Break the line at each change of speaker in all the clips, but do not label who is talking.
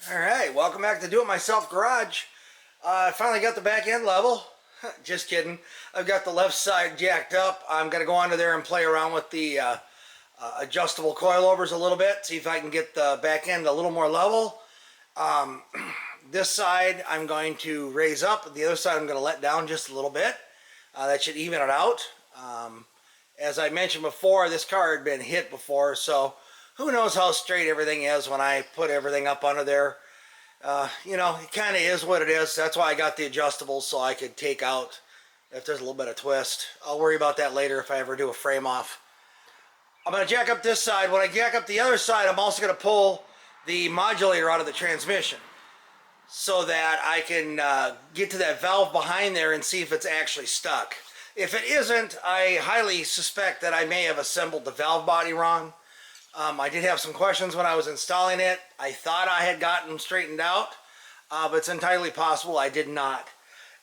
Alright, welcome back to DoItMyselfGarage. I finally got the back end level. Just kidding. I've got the left side jacked up. I'm going to go under there and play around with the adjustable coilovers a little bit. See if I can get the back end a little more level. This side I'm going to raise up. The other side I'm going to let down just a little bit. That should even it out. As I mentioned before, this car had been hit before, so who knows how straight everything is when I put everything up under there. You know, it kind of is what it is. That's why I got the adjustables, so I could take out if there's a little bit of twist. I'll worry about that later if I ever do a frame off. I'm going to jack up this side. When I jack up the other side, I'm also going to pull the modulator out of the transmission so that I can get to that valve behind there and see if it's actually stuck. If it isn't, I highly suspect that I may have assembled the valve body wrong. I did have some questions when I was installing it. I thought I had gotten them straightened out, but it's entirely possible I did not.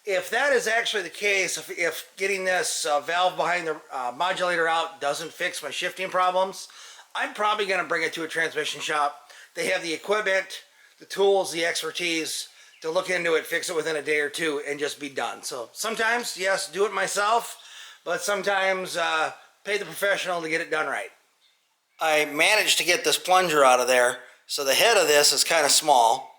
If that is actually the case, if getting this valve behind the modulator out doesn't fix my shifting problems, I'm probably going to bring it to a transmission shop. They have the equipment, the tools, the expertise to look into it, fix it within a day or two, and just be done. So sometimes, yes, do it myself, but sometimes pay the professional to get it done right. I managed to get this plunger out of there, so the head of this is kind of small.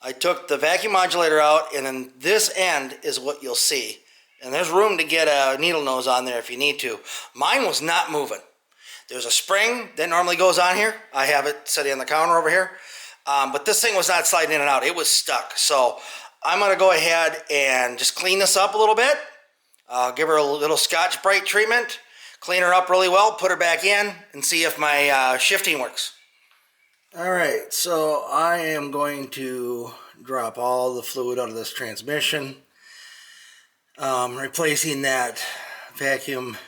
I took the vacuum modulator out, and then this end is what you'll see. And there's room to get a needle nose on there if you need to. Mine was not moving. There's a spring that normally goes on here. I have it sitting on the counter over here. But this thing was not sliding in and out. It was stuck. So I'm going to go ahead and just clean this up a little bit. Give her a little Scotch-Brite treatment. Clean her up really well, put her back in, and see if my shifting works. Alright, so I am going to drop all the fluid out of this transmission. Replacing that vacuum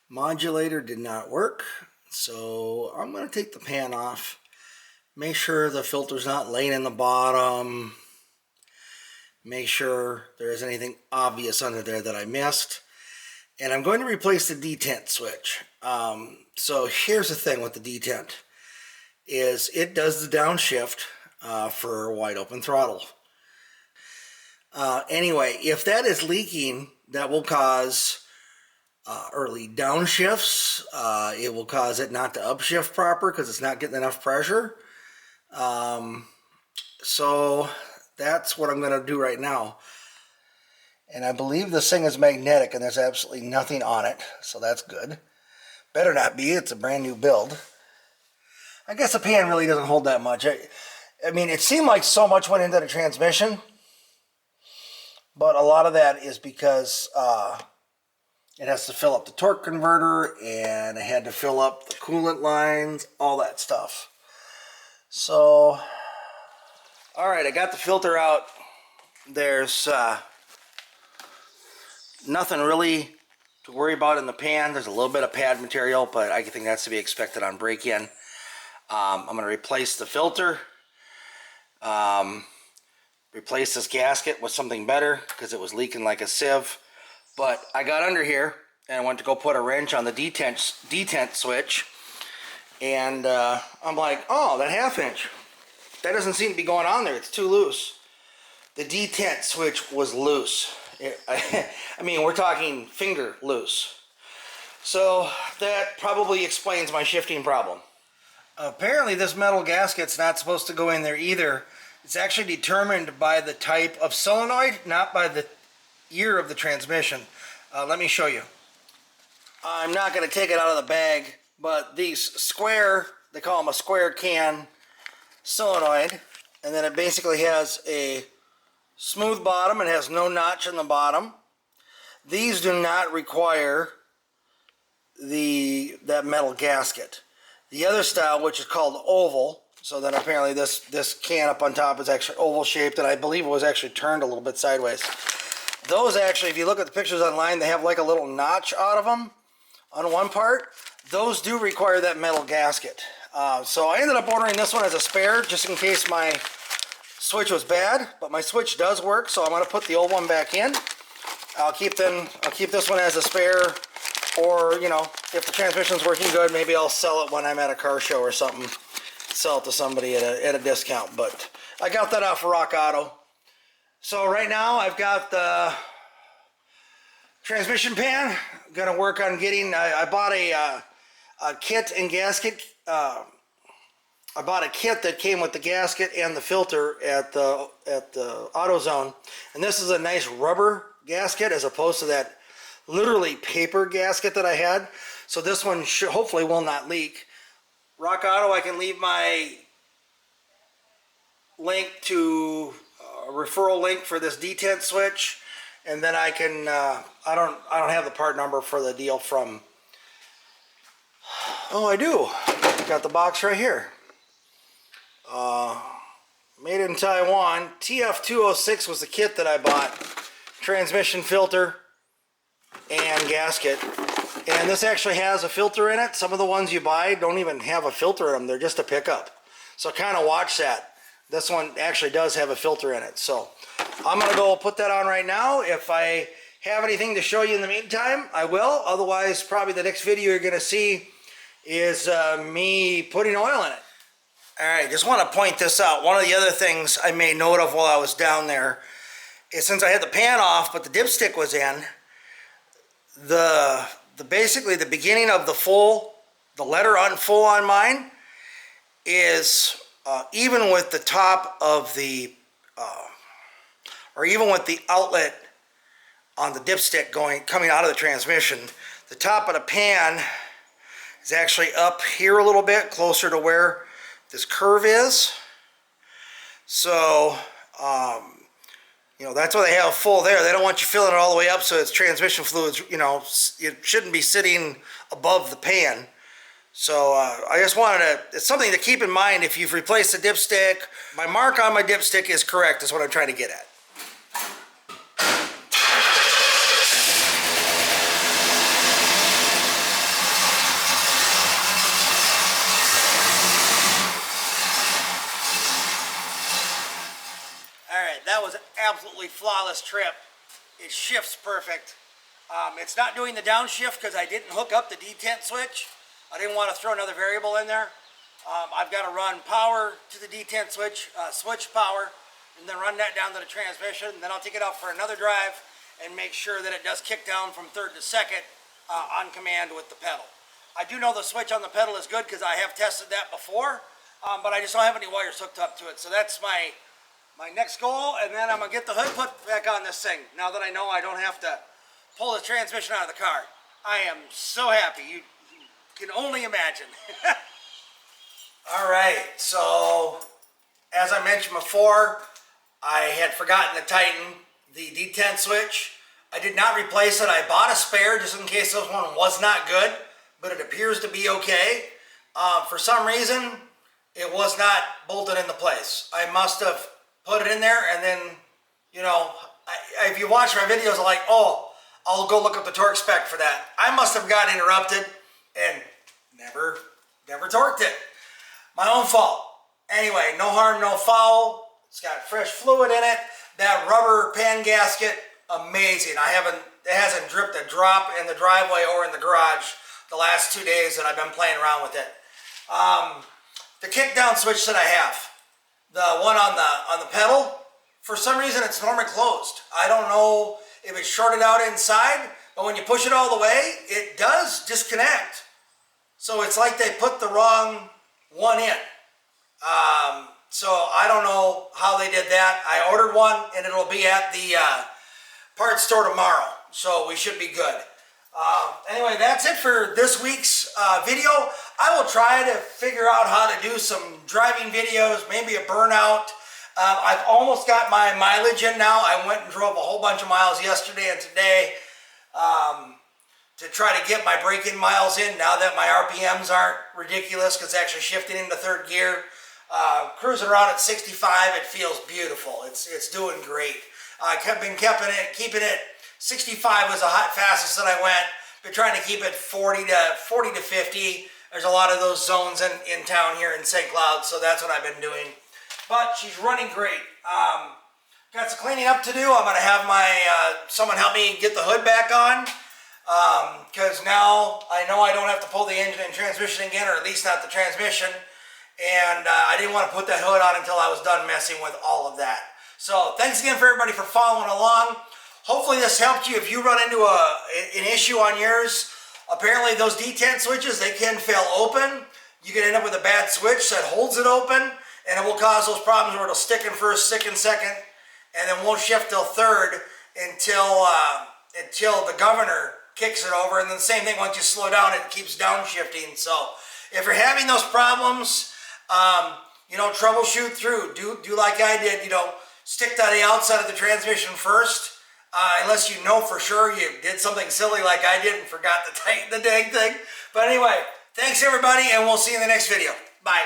modulator did not work, so I'm going to take the pan off. Make sure the filter's not laying in the bottom. Make sure there isn't anything obvious under there that I missed. And I'm going to replace the detent switch. So here's the thing with the detent, is it does the downshift for wide open throttle. Anyway, if that is leaking, that will cause early downshifts. It will cause it not to upshift proper because it's not getting enough pressure. So that's what I'm going to do right now. And I believe this thing is magnetic and there's absolutely nothing on it, so that's good. Better not be, it's a brand new build. I guess the pan really doesn't hold that much. I mean, it seemed like so much went into the transmission, but a lot of that is because it has to fill up the torque converter, and it had to fill up the coolant lines, all that stuff. So, alright, I got the filter out. There's nothing really to worry about in the pan. There's a little bit of pad material, but I think that's to be expected on break-in. I'm going to replace the filter, replace this gasket with something better because it was leaking like a sieve. But I got under here and I went to go put a wrench on the detent switch, and I'm like, oh, that ½ inch, that doesn't seem to be going on there. It's too loose. The detent switch was loose. I mean, we're talking finger loose. So that probably explains my shifting problem. Apparently this metal gasket's not supposed to go in there either. It's actually determined by the type of solenoid, not by the year of the transmission. Let me show you. I'm not going to take it out of the bag, but these square, they call them a square can solenoid, and then it basically has a smooth bottom and has no notch in the bottom. These do not require that metal gasket. The other style, which is called oval, so then apparently this can up on top is actually oval shaped, and I believe it was actually turned a little bit sideways. Those actually, if you look at the pictures online, they have like a little notch out of them on one part. Those do require that metal gasket. So I ended up ordering this one as a spare just in case my switch was bad, but my switch does work, so I'm going to put the old one back in. I'll keep this one as a spare, or, you know, if the transmission's working good, maybe I'll sell it when I'm at a car show or something. sell it to somebody at a discount. But I got that off of Rock Auto. So right now I've got the transmission pan. I'm gonna work on getting. I bought a kit and gasket. I bought a kit that came with the gasket and the filter at the AutoZone, and this is a nice rubber gasket as opposed to that literally paper gasket that I had. So this one hopefully will not leak. Rock Auto, I can leave my link to a referral link for this detent switch, and then I can I don't have the part number for the deal from. Oh, I do. Got the box right here. Made in Taiwan. TF400 was the kit that I bought. Transmission filter and gasket. And this actually has a filter in it. Some of the ones you buy don't even have a filter in them. They're just a pickup. So kind of watch that. This one actually does have a filter in it. So I'm going to go put that on right now. If I have anything to show you in the meantime, I will. Otherwise, probably the next video you're going to see is me putting oil in it. Alright, just want to point this out. One of the other things I made note of while I was down there is, since I had the pan off but the dipstick was in, basically the beginning of the letter on full on mine is even with the top of the or even with the outlet on the dipstick coming out of the transmission, the top of the pan is actually up here a little bit closer to where this curve is. So you know, that's why they have full there. They don't want you filling it all the way up so it's transmission fluids, you know, it shouldn't be sitting above the pan. So I just wanted to, it's something to keep in mind if you've replaced the dipstick. My mark on my dipstick is correct, is what I'm trying to get at. That was an absolutely flawless trip. It shifts perfect. It's not doing the downshift because I didn't hook up the detent switch. I didn't want to throw another variable in there. I've got to run power to the detent switch, switch power, and then run that down to the transmission. And then I'll take it out for another drive and make sure that it does kick down from third to second on command with the pedal. I do know the switch on the pedal is good because I have tested that before, but I just don't have any wires hooked up to it. So that's my next goal, and then I'm going to get the hood put back on this thing now that I know I don't have to pull the transmission out of the car. I am so happy. You can only imagine. Alright, so as I mentioned before, I had forgotten to tighten the detent switch. I did not replace it. I bought a spare just in case this one was not good, but it appears to be okay. For some reason, it was not bolted into place. I must have put it in there, and then, you know, if you watch my videos, I'm like, oh, I'll go look up the torque spec for that. I must have got interrupted and never torqued it. My own fault. Anyway, no harm, no foul. It's got fresh fluid in it. That rubber pan gasket, amazing. It hasn't dripped a drop in the driveway or in the garage the last 2 days that I've been playing around with it. The kickdown switch that I have, the one on the pedal, for some reason it's normally closed. I don't know if it's shorted out inside, but when you push it all the way, it does disconnect. So it's like they put the wrong one in. So I don't know how they did that. I ordered one, and it'll be at the parts store tomorrow, so we should be good. Anyway, that's it for this week's video. I will try to figure out how to do some driving videos, maybe a burnout. I've almost got my mileage in now. I went and drove a whole bunch of miles yesterday and today to try to get my break-in miles in now that my RPMs aren't ridiculous because it's actually shifting into third gear. Cruising around at 65, it feels beautiful. It's doing great. I've been keeping it 65 was the fastest that I went. Been trying to keep it 40 to 50. There's a lot of those zones in town here in St. Cloud, so that's what I've been doing. But she's running great. Got some cleaning up to do. I'm going to have someone help me get the hood back on, because now I know I don't have to pull the engine and transmission again, or at least not the transmission. and I didn't want to put that hood on until I was done messing with all of that. So thanks again for everybody for following along. Hopefully this helped you if you run into an issue on yours. Apparently those detent switches, they can fail open. You can end up with a bad switch that holds it open, and it will cause those problems where it'll stick in first, stick in second, and then won't shift till third until the governor kicks it over. And then the same thing, once you slow down, it keeps downshifting. So if you're having those problems, troubleshoot through. Do like I did, stick to the outside of the transmission first, unless you know for sure you did something silly like I did and forgot to tighten the dang thing. But anyway, thanks everybody, and we'll see you in the next video. Bye.